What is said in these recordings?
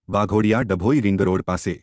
Waghodia Dabhoi ring road પાસે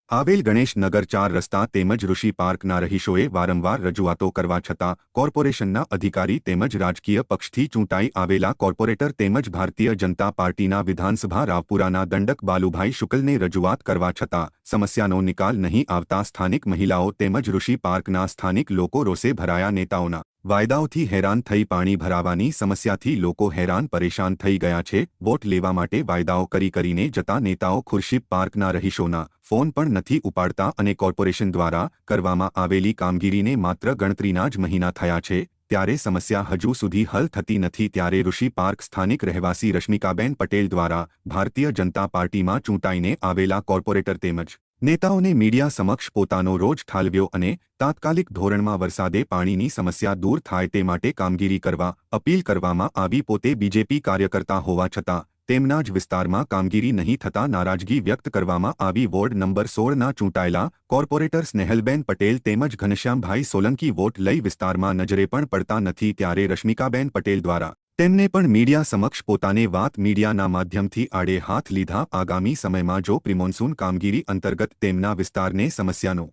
આવેલ ગણેશનગર 4 રસ્તા તેમજ ઋષિ પાર્કના રહીશોએ વારંવાર રજૂઆતો કરવા છતાં કોર્પોરેશનના અધિકારી તેમજ રાજકીય પક્ષથી ચૂંટાઈ આવેલા કોર્પોરેટર તેમજ ભારતીય જનતા પાર્ટીના વિધાનસભા રાવપુરાના દંડક બાલુભાઈ શુક્લને રજૂઆત કરવા છતાં સમસ્યાનો નિકાલ નહીં આવતા સ્થાનિક મહિલાઓ તેમજ ઋષિ પાર્કના સ્થાનિક લોકો રોષે ભરાયા. નેતાઓના વાયદાઓથી હેરાન થઈ પાણી ભરાવાની સમસ્યાથી લોકો હેરાન પરેશાન થઈ ગયા છે. વોટ લેવા માટે વાયદાઓ કરીને જતા નેતાઓ ખુરશી પાર્કના રહીશોના ફોન પણ નથી ઉપાડતા અને કોર્પોરેશન દ્વારા કરવામાં આવેલી કામગીરીને માત્ર ગણતરીના જ મહિના થયા છે ત્યારે સમસ્યા હજુ સુધી હલ થતી નથી. ત્યારે ઋષિ પાર્ક સ્થાનિક રહેવાસી રશ્મિકાબેન પટેલ દ્વારા ભારતીય જનતા પાર્ટીમાં ચૂંટાઈને આવેલા કોર્પોરેટર તેમજ નેતાઓને મીડિયા સમક્ષ પોતાનો રોજ ઠાલવ્યો અને તાત્કાલિક ધોરણમાં વરસાદે પાણીની સમસ્યા દૂર થાય તે માટે કામગીરી કરવા અપીલ કરવામાં આવી. પોતે બીજેપી કાર્યકર્તા હોવા છતાં તેમના જ વિસ્તારમાં કામગીરી નહીં થતા નારાજગી વ્યક્ત કરવામાં આવી. વોર્ડ નંબર 16ના ચૂંટાયેલા કોર્પોરેટર સ્નેહલબેન પટેલ તેમજ ઘનશ્યામભાઈ સોલંકી વોટ લઈ વિસ્તારમાં નજરે પણ પડતા નથી ત્યારે રશ્મિકાબેન પટેલ દ્વારા તેમને પણ મીડિયા સમક્ષ પોતાને વાત મીડિયાના માધ્યમથી આડે હાથ લીધા. આગામી સમયમાં જો પ્રિમોન્સૂન કામગીરી અંતર્ગત તેમના વિસ્તારને સમસ્યાનો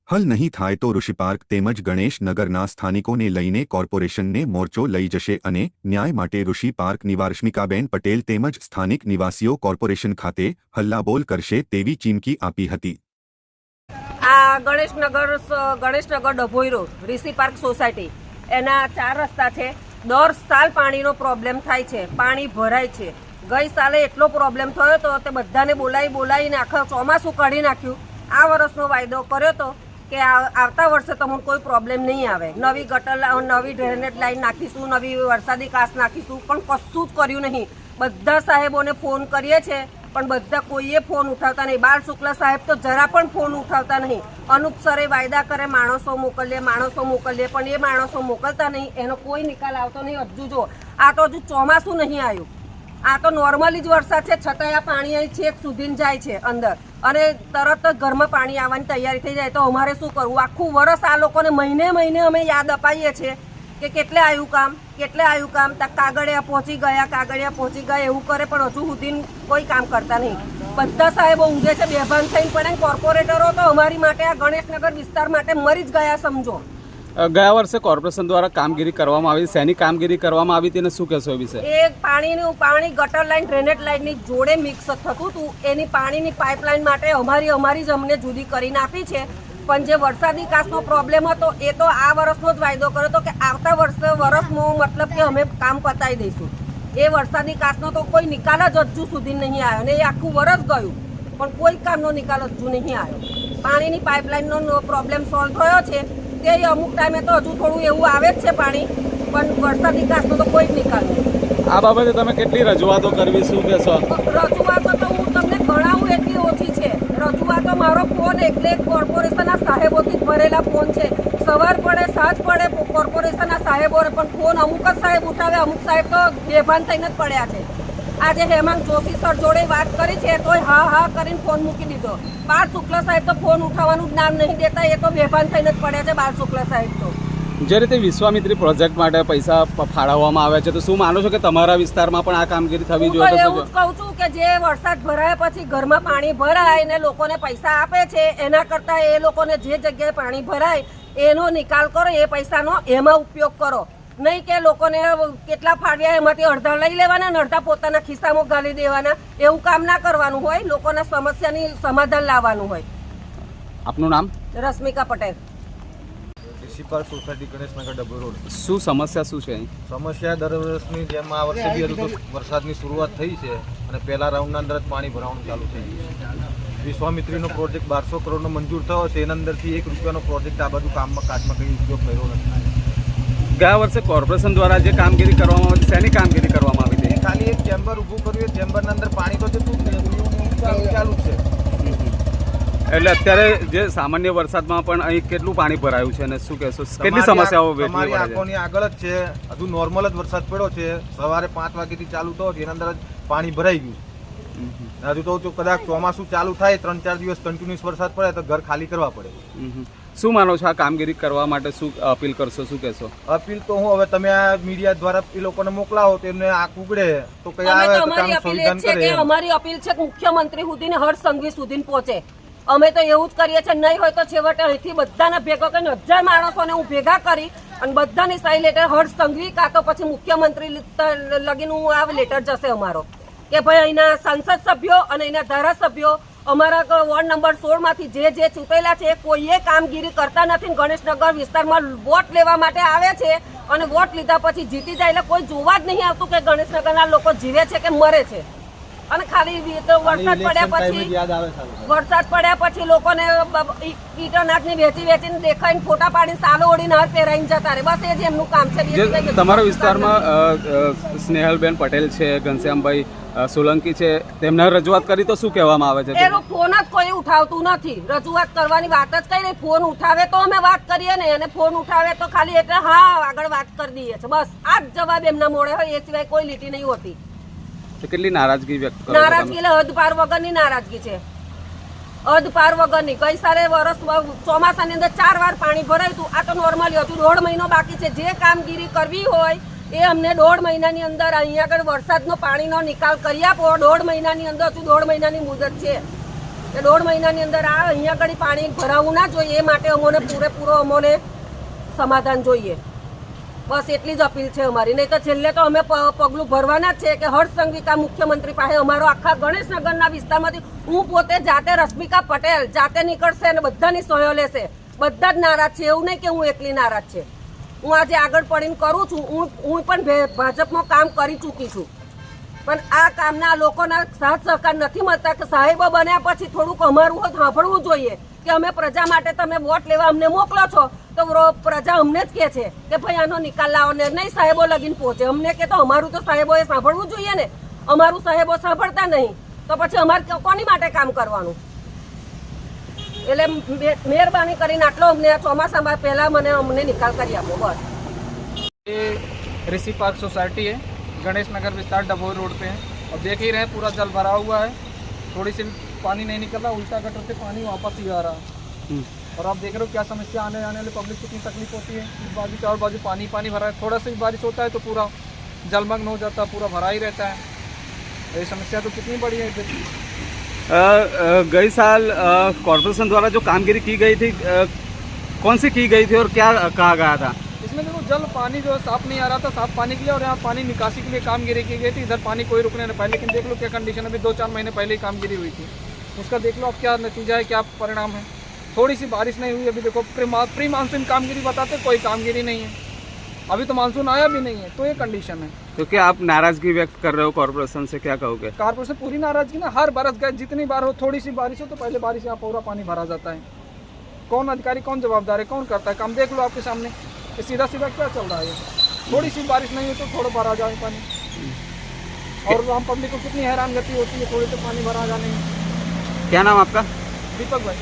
હલ નહીં થાય તો ઋષિપાર્ક તેમજ ગણેશનગરના સ્થાનિકોને લઈને કોર્પોરેશનને મોરચો લઈ જશે અને ન્યાય માટે ઋષિ પાર્ક રશ્મિકાબેન પટેલ તેમજ સ્થાનિક નિવાસીઓ કોર્પોરેશન ખાતે હલ્લાબોલ કરશે તેવી ચીમકી આપી હતી. આ ગણેશનગર ડભોઈ રોડ ઋષિ પાર્ક સોસાયટી એના 4 રસ્તા છે. દર સાલ પાણીનો પ્રોબ્લેમ થાય છે, પાણી ભરાય છે. ગઈ સાલે એટલો પ્રોબ્લેમ થયો તો તે બધાને બોલાવીને આખા ચોમાસું કાઢી નાખ્યું. આ વર્ષનો વાયદો કર્યો તો કે આવતા વર્ષે તમને કોઈ પ્રોબ્લેમ નહીં આવે, નવી ગટર નવી ડ્રેનેજ લાઈન નાખીશું, નવી વરસાદી કાસ નાખીશું, પણ કશું જ કર્યું નહીં. બધા સાહેબોને ફોન કરીએ છીએ પણ બધા કોઈએ ફોન ઉઠાવતા નહીં. બાલ શુક્લા સાહેબ તો જરા પણ ફોન ઉઠાવતા નહીં. અનુપ સરે વાયદા કરે માણસો મોકલીએ પણ એ માણસો મોકલતા નહીં, એનો કોઈ નિકાલ આવતો નહીં. હજુ જો આ તો હજુ ચોમાસું નહીં આવ્યું, આ તો નોર્મલી જ વરસાદ છે છતાં આ પાણી અહીં છેક સુધી જાય છે અંદર અને તરત જ ઘરમાં પાણી આવવાની તૈયારી થઈ જાય તો અમારે શું કરવું? આખું વરસ આ લોકોને મહિને અમે યાદ અપાઈએ છીએ કે કેટલે આવ્યું કામ કાગળિયા પહોંચી ગયા એવું કરે પણ હજુ સુધી કોઈ કામ કરતા નહીં. બધા સાહેબો ઊંઘે છે બેભાન થઈને, પણ કોર્પોરેટરો તો અમારી માટે આ ગણેશનગર વિસ્તાર માટે મરી જ ગયા સમજો. ગયા વર્ષે કોર્પોરેશન દ્વારા કામગીરી કરવામાં આવી, શેની કામગીરી કરવામાં આવી તેને શું કહેશો એ વિશે? એ પાણી ગટર લાઈન ડ્રેનેજ લાઈનની જોડે મિક્સ થતું હતું. એની પાણીની પાઇપલાઈન માટે અમારી જ અમને જુદી કરીને આપી છે. પણ જે વરસાદી કાસનો પ્રોબ્લેમ હતો એ તો આ વર્ષનો જ વાયદો કર્યો હતો કે આવતા વર્ષમાં મતલબ કે અમે કામ પતાવી દઈશું. એ વરસાદી કાસનો તો કોઈ નિકાલ જ હજુ સુધી નહીં આવ્યો ને એ આખું વર્ષ ગયું પણ કોઈ કામનો નિકાલ હજુ નહીં આવ્યો. પાણીની પાઇપલાઇનનો પ્રોબ્લેમ સોલ્વ થયો છે તે અમુક ટાઈમે તો હજુ થોડું એવું આવે જ છે પાણી, પણ વરસાદી કાસનો તો કોઈ જ નિકાલ નહીં. આ બાબતે તમે કેટલી રજૂઆતો કરવી શું કહેશો? રજૂઆતો તો હું તમને ગણાવું એટલી ઓછી છે. રજૂઆતો મારો ફોન એટલે કોર્પોરેશનના સાહેબોથી જ ભરેલા ફોન છે. સવાર પડે સાંજ પડે કોર્પોરેશનના સાહેબોને પણ ફોન અમુક જ સાહેબ ઉઠાવે, અમુક સાહેબ તો બેભાન થઈને જ પડ્યા છે. આજે હેમાંગ જોશી સર જોડે વાત કરી છે તોય હા કરીને ફોન મૂકી દીધો. બાલ શુક્લા સાહેબ તો ફોન ઉઠાવવાનું જ નામ નહીં દેતા, એ તો બેભાન થઈને જ પડ્યા છે બાલ શુક્લા સાહેબ તો. જે રીતે વિશ્વામિત્રી પ્રોજેક્ટ માટે પૈસા ફાળવવામાં આવે છે તો શું માનો છો કે તમારા વિસ્તારમાં પણ આ કામગીરી થવી જોઈએ? હું એવું જ કહું છું કે જે વરસાદ ભરાયા પછી ઘરમાં પાણી ભરાય ને લોકોને પૈસા આપે છે એના કરતાં એ લોકોને જે જગ્યાએ પાણી ભરાય એનો નિકાલ કરો, એ પૈસાનો એમાં ઉપયોગ કરો. નહીં કે લોકોને કેટલા ફાળવ્યા એમાંથી અડધા લઈ લેવાના અને અડધા પોતાના ખિસ્સામાં ગાલી દેવાના. એવું કામ ના કરવાનું હોય, લોકોના સમસ્યાની સમાધાન લાવવાનું હોય. આપનું નામ? Rashmika Patel, Rishi park society Ganeshnagar Dabhoi road. શું સમસ્યા શું છે? સમસ્યા દર વર્ષની જેમ આ વર્ષે બી હતું તો વરસાદની શરૂઆત થઈ છે અને પહેલા રાઉન્ડના અંદર જ પાણી ભરાવાનું ચાલુ થઈ ગયું છે. વિશ્વામિત્રીનો પ્રોજેક્ટ 1200 કરોડનો મંજૂર થયો છે, એના અંદરથી 1 રૂપિયાનો પ્રોજેક્ટ આ બાજુ કાજમાં કંઈ ઉપયોગ કર્યો નથી. ગયા વર્ષે કોર્પોરેશન દ્વારા જે કામગીરી કરવામાં આવી શેની કામગીરી કરવામાં આવી હતી? ખાલી એક ચેમ્બર ઊભું કર્યું, ચેમ્બરના અંદર પાણી તો જતું જ નહીં, ચાલુ છે. એટલે અત્યારે જે સામાન્ય વરસાદમાં પણ અહીં કેટલું પાણી ભરાયું છે અને શું કહેશો કેટલી સમસ્યાઓ તમારી આંખોની આગળ જ છે. હજુ નોર્મલ જ વરસાદ પડ્યો છે, સવારે 5 વાગ્યાથી ચાલુ થયો છે, એના અંદર જ પાણી ભરાઈ ગયું. હજુ તો કદાચ ચોમાસું ચાલુ થાય 3-4 દિવસ કન્ટિન્યુઅસ વરસાદ પડે તો ઘર ખાલી કરવા પડે. શું માનો છો આ કામગીરી કરવા માટે શું અપીલ કરશો, શું કહેશો? અપીલ તો હું હવે તમે આ મીડિયા દ્વારા એ લોકોને મોકલાવો તો એમને આંખ ઉગડે તો કઈ આવે તો કામ સંવિધાન કરે એમ. અમારી અપીલ છે કે મુખ્યમંત્રી સુધીને હર્ષ સંઘવી સુધી પહોંચે. અમે તો એવું જ કરીએ છીએ. નહીં હોય તો છેવટે અહીંથી બધાને ભેગા કરીને 1000 માણસોને હું ભેગા કરી અને બધાની સહી લેટર હર્ષ સંઘવી કાં તો પછી મુખ્યમંત્રી લગીને હું આ લેટર જશે અમારો કે ભાઈ અહીંના સંસદ સભ્યો અને અહીંના ધારાસભ્યો અમારા વોર્ડ નંબર 16 માંથી જે ચૂંટાયેલા છે કોઈએ કામગીરી કરતા નથી. ગણેશનગર વિસ્તારમાં વોટ લેવા માટે આવે છે અને વોટ લીધા પછી જીતી જાય એટલે કોઈ જોવા જ નહીં આવતું કે ગણેશનગરના લોકો જીવે છે કે મરે છે. અને ખાલી વરસાદ પડ્યા પછી લોકોને કીટનાશકની વેચીને દેખાઈને ફોટા પાડીને સાલો ઓડીને હાથ પહેરાઈને જતા રહે. બસ એ જ એમનું કામ છે. તમારા વિસ્તારમાં સ્નેહલબેન પટેલ છે, ઘનશ્યામભાઈ સોલંકી છે, તેમને રજૂઆત કરી તો શું કહેવામાં આવે છે? એનો ફોન જ કોઈ ઉઠાવતું નથી. રજૂઆત કરવાની વાત જ કઈ નહીં. ફોન ઉઠાવે તો અમે વાત કરીએ ને, અને ફોન ઉઠાવે તો ખાલી એટલે હા આગળ વાત કરી દઈએ છે. બસ આ જ જવાબ એમના મોડે હોય, એ સિવાય કોઈ લીટી નહીં હોતી. કેટલી નારાજગી વ્યક્ત કરો? નારાજગી એટલે હદ પાર વગરની નારાજગી છે. હદ પાર વગરની. ગઈ સાલે વર્ષ ચોમાસાની અંદર 4 વાર પાણી ભરાયું હતું. આ તો નોર્મલી હતું. 1.5 મહિનો બાકી છે. જે કામગીરી કરવી હોય એ અમને 1.5 મહિનાની અંદર અહીંયા આગળ વરસાદનો પાણીનો નિકાલ કરી આપો. 1.5 મહિનાની અંદર હજુ 1.5 મહિનાની મુદત છે. એ 1.5 મહિનાની અંદર આ અહીંયા આગળ પાણી ભરાવું ના જોઈએ. એ માટે અમોને પૂરેપૂરો અમોને સમાધાન જોઈએ. બસ એટલી જ અપીલ છે અમારી. નહીં તો છેલ્લે તો અમે પગલું ભરવાના જ છે કે હર્ષ સંઘવી કા મુખ્યમંત્રી પાસે અમારો આખા ગણેશનગરના વિસ્તારમાંથી હું પોતે જાતે રશ્મિકા પટેલ જાતે નીકળશે અને બધાની સહયો લેશે. બધા જ નારાજ છે. એવું નહીં કે હું એકલી નારાજ છે. હું આજે આગળ પડીને કરું છું. હું પણ ભાજપમાં કામ કરી ચૂકી છું. પણ આ કામના લોકોના સાથ સહકાર નથી મળતા કે સાહેબો બન્યા પછી થોડુંક અમારું સાંભળવું જોઈએ કે અમે પ્રજા માટે તમે વોટ લેવા અમને મોકલો છો તો પ્રજા અમને જ કહે છે કે ભાઈ આનો નિકાલ લાવો ને નહીં સાહેબો લગીને પહોંચે. અમને કે તો અમારું તો સાહેબોએ સાંભળવું જોઈએ ને. અમારું સાહેબો સાંભળતા નહીં તો પછી અમારે કોની માટે કામ કરવાનું? એટલે મહેરબાની કરીને આટલો અમને ચોમાસામાં પહેલા અમને નિકાલ કરી આપો. બસ. ये ऋषि पार्क सोसाइटी है, गणेश नगर विस्तार डभोई रोड पे है और देख ही रहे हैं पूरा जल भरा हुआ है. थोड़ी सी पानी नहीं निकल रहा, उल्टा गटर से पानी वापस ही आ रहा है. और आप देख रहे हो क्या समस्या आने वाले पब्लिक को कितनी तकलीफ होती है. इस बाजू चार बाजू पानी भरा है. थोड़ा सा बारिश होता है तो पूरा जलमग्न हो जाता है, पूरा भरा ही रहता है. ये समस्या तो कितनी बड़ी है. गई साल कॉर्पोरेशन द्वारा जो कामगिरी की गई थी कौन सी की गई थी और क्या कहा गया था? इसमें देखो जल पानी जो साफ नहीं आ रहा था, साफ पानी के लिए, और यहाँ पानी निकासी के लिए कामगिरी की गई थी. इधर पानी कोई रुकने नहीं पाया. लेकिन देख लो क्या कंडीशन, अभी 2-4 महीने पहले ही कामगिरी हुई थी. उसका देख लो अब क्या नतीजा है, क्या परिणाम है. थोड़ी सी बारिश नहीं हुई. अभी देखो प्री मानसून कामगिरी बताते, कोई कामगिरी नहीं है. अभी तो मानसून आया भी नहीं है, तो ये कंडीशन है. तो क्या आप नाराजगी व्यक्त कर रहे हो कॉर्पोरेशन से, क्या कहोगे? कारपोरेशन पूरी नाराजगी ना. हर बरस गए, जितनी बार हो थोड़ी सी बारिश हो तो पहले बारिश यहाँ पूरा पानी भरा जाता है. कौन अधिकारी, कौन जवाबदार है, कौन करता है काम? देख लो आपके सामने ये सीधा सीधा क्या चल रहा है. थोड़ी सी बारिश नहीं हो तो थोड़ा भरा जाए पानी. और आम पब्लिक को कितनी हैरान गति होती है थोड़ी तो पानी भरा जाने में. क्या नाम आपका? दीपक भाई.